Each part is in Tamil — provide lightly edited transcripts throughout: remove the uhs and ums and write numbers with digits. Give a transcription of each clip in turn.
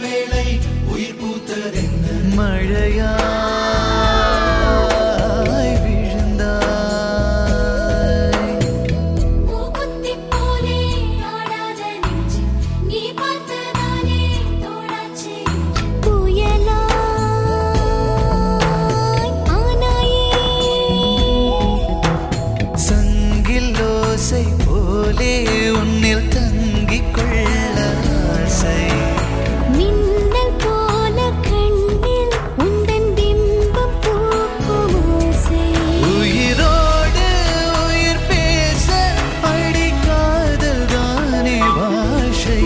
வேளை உயிர் பூத்ததென்ன மழையா போலே உன்னில் தங்கிக் கொள்ள ஆசை மின்னல் போல கண்ணில் உந்தன் பிம்பம் பூக்கும் ஓசை உயிரோடு உயிர் பேச அடிக்காதல் தானே பாஷை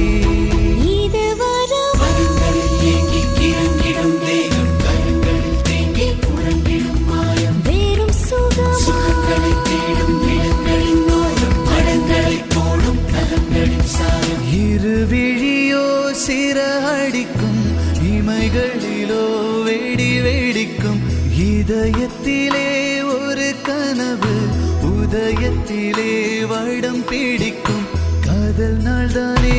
இது வரும் மனங்களில் ஏங்கி கிறங்கிடும் தேகம் கரங்களில் தேங்கி உறங்கிடும் மாயம் வேறும் சுகங்களை தேடும் இடங்களின் இருவிழியோ சிற அடிக்கும் இமைகளிலோ வெடி வெடிக்கும் இதயத்திலே ஒரு கனவு உதயத்திலே வடம் பிடிக்கும் காதல் நாள்தானே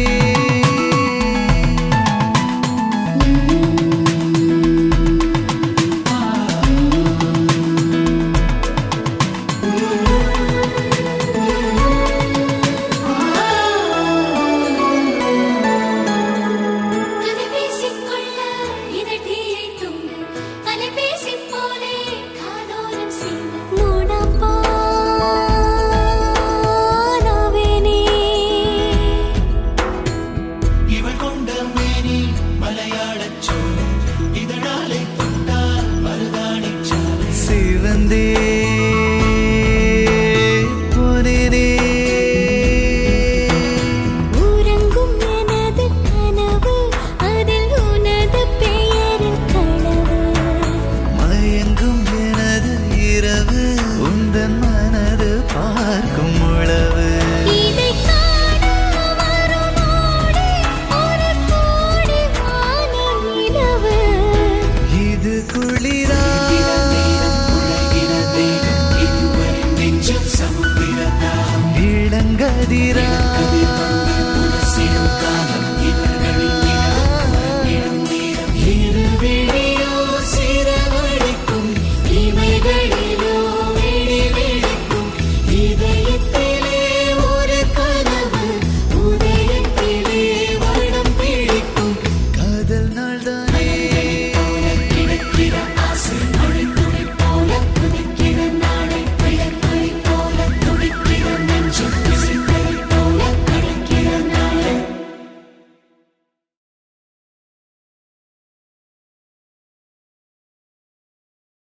இவள் கொண்ட மேனி மலையாளச் சோலை